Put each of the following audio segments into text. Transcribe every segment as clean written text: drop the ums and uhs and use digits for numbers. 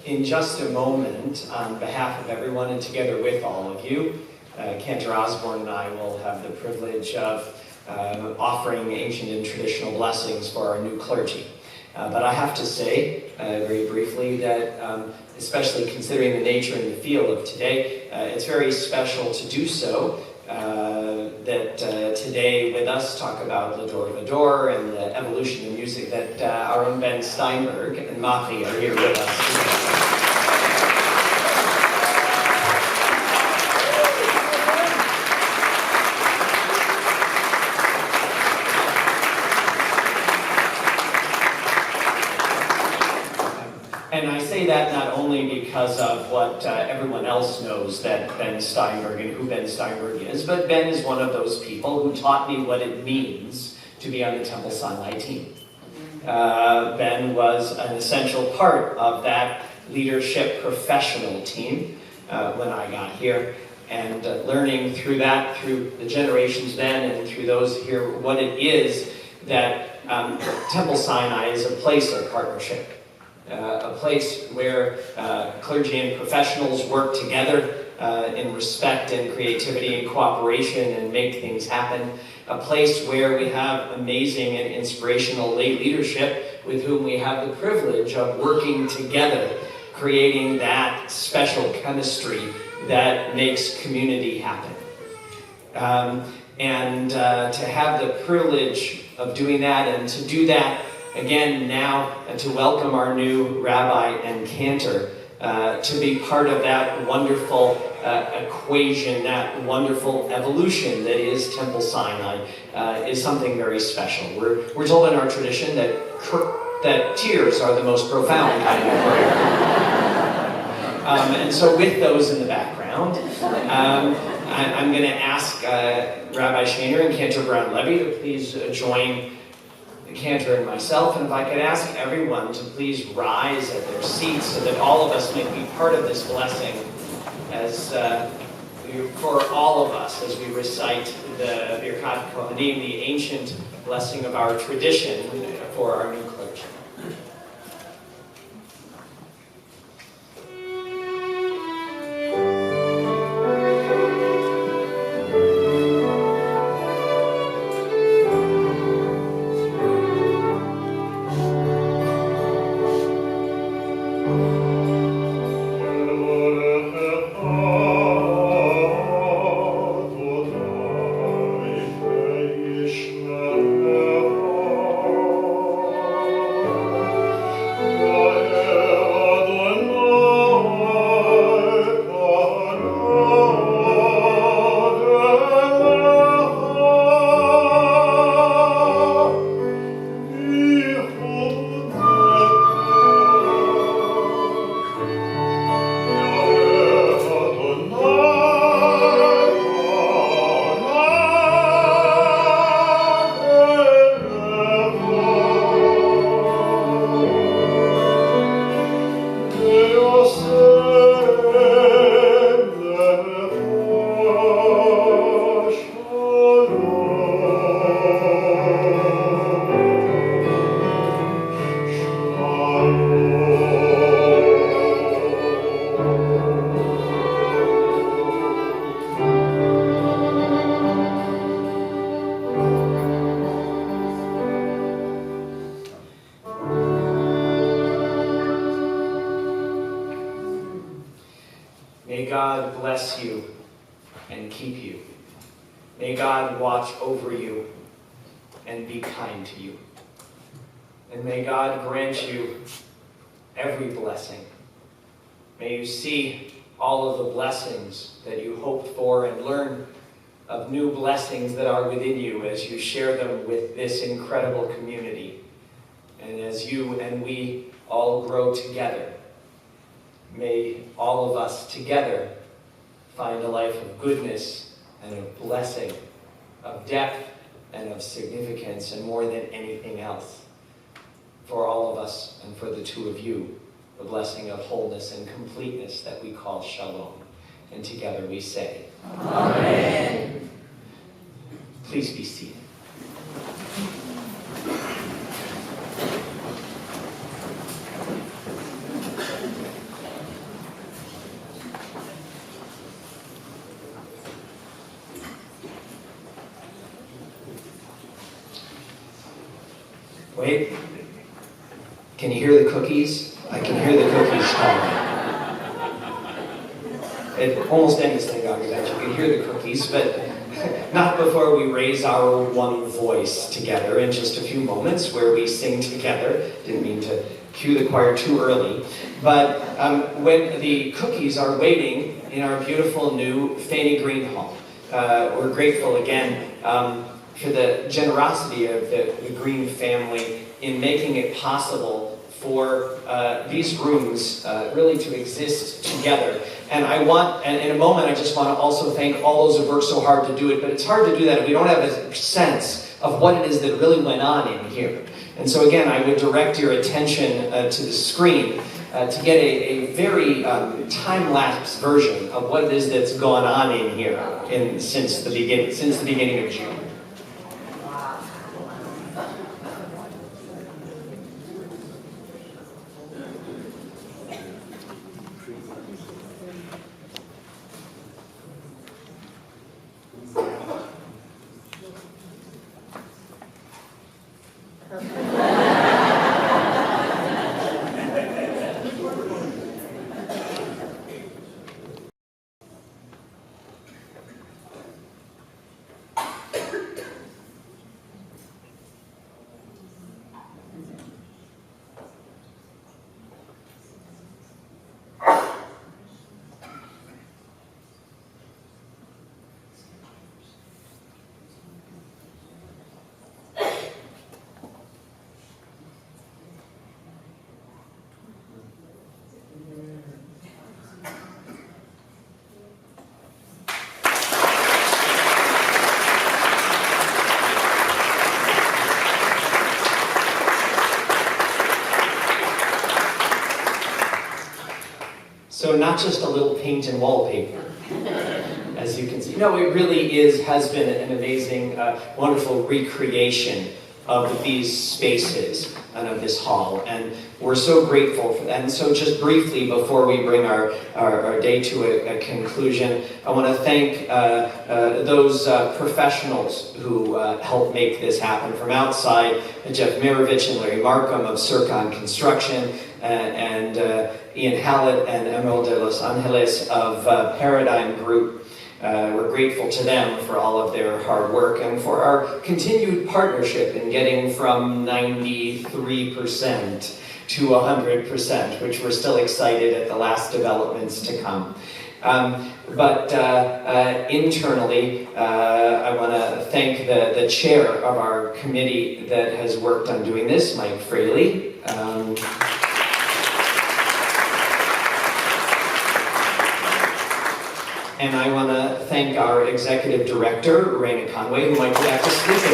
In just a moment, on behalf of everyone and together with all of you, Cantor and I will have the privilege of offering ancient and traditional blessings for our new clergy. But I have to say, very briefly, that especially considering the nature and the feel of today, it's very special to do so. That today with us talk about L'Adore Vador and the evolution of music, that our own Ben Steinberg and Machi are here with us today. And I say that not only because of what everyone else knows that Ben Steinberg and who Ben Steinberg is, but Ben is one of those people who taught me what it means to be on the Temple Sinai team. Ben was an essential part of that leadership professional team when I got here, and learning through that, through the generations then and through those here, what it is that Temple Sinai is a place of partnership. A place where clergy and professionals work together in respect and creativity and cooperation and make things happen. A place where we have amazing and inspirational lay leadership with whom we have the privilege of working together, creating that special chemistry that makes community happen. And to have the privilege of doing that, and to do that again now, to welcome our new Rabbi and Cantor, to be part of that wonderful equation, that wonderful evolution that is Temple Sinai, is something very special. We're told in our tradition that tears are the most profound kind of prayer. And so with those in the background, I'm going to ask Rabbi Sharon and Cantor Brown-Levy to please join Cantor and myself, and if I could ask everyone to please rise at their seats so that all of us may be part of this blessing as for all of us as we recite the Birkat Kohanim, the ancient blessing of our tradition for our new clergy. May God bless you and keep you. May God watch over you and be kind to you. And may God grant you every blessing. May you see all of the blessings that you hoped for and learn of new blessings that are within you as you share them with this incredible community. And as you and we all grow together, may all of us together find a life of goodness and of blessing, of depth and of significance, and more than anything else, for all of us and for the two of you, the blessing of wholeness and completeness that we call Shalom. And together we say, Amen. Please be seated. Wait. Can you hear the cookies? I can hear the cookies calling. At almost any synagogue event, you can hear the cookies, but not before we raise our one voice together in just a few moments where we sing together. Didn't mean to cue the choir too early. But when the cookies are waiting in our beautiful new Fanny Green Hall, we're grateful again for the generosity of the Green family in making it possible for these rooms really to exist together. And in a moment, I just want to also thank all those who worked so hard to do it, but it's hard to do that if we don't have a sense of what it is that really went on in here. And so again, I would direct your attention to the screen to get a very time-lapse version of what it is that's gone on in here since the beginning of June. So not just a little paint and wallpaper, as you can see. No, it really has been an amazing, wonderful recreation of these spaces and of this hall. And we're so grateful for that. And so just briefly, before we bring our day to a conclusion, I want to thank those professionals who helped make this happen. From outside, Jeff Mirovich and Larry Markham of Circon Construction, and Ian Hallett and Emerald de Los Angeles of Paradigm Group. We're grateful to them for all of their hard work and for our continued partnership in getting from 93% to 100%, which we're still excited at the last developments to come. But internally, I want to thank the chair of our committee that has worked on doing this, Mike Fraley. And I want to thank our executive director, Raina Conway, who might be back to sleeping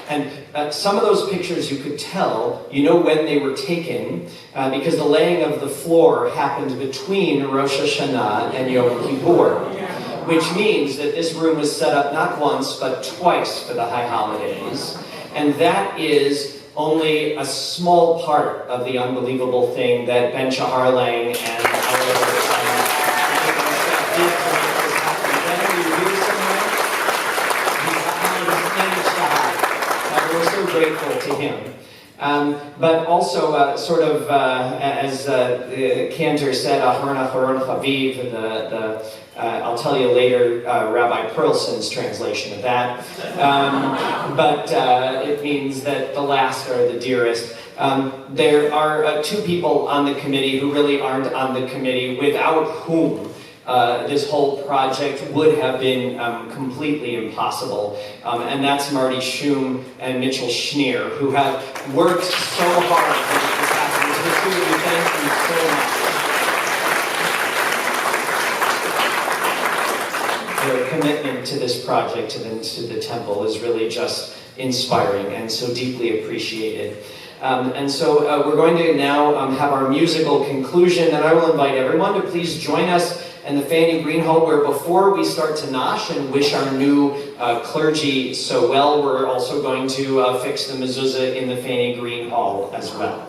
again. And some of those pictures you could tell, you know when they were taken, because the laying of the floor happened between Rosh Hashanah and Yom Kippur, which means that this room was set up not once, but twice for the high holidays. And that is only a small part of the unbelievable thing that Ben Shaharlang and our we're so grateful to him. But also, as Cantor said, Aharon Aharon Chaviv, I'll tell you later Rabbi Perlson's translation of that. But it means that the last are the dearest. There are two people on the committee who really aren't on the committee, without whom this whole project would have been completely impossible. And that's Marty Schum and Mitchell Schneer, who have worked so hard to make this happen. We thank you so much. Their commitment to this project, to the temple, is really just inspiring and so deeply appreciated. And so we're going to now have our musical conclusion, and I will invite everyone to please join us in the Fanny Green Hall, where before we start to nosh and wish our new clergy so well, we're also going to fix the mezuzah in the Fanny Green Hall as well.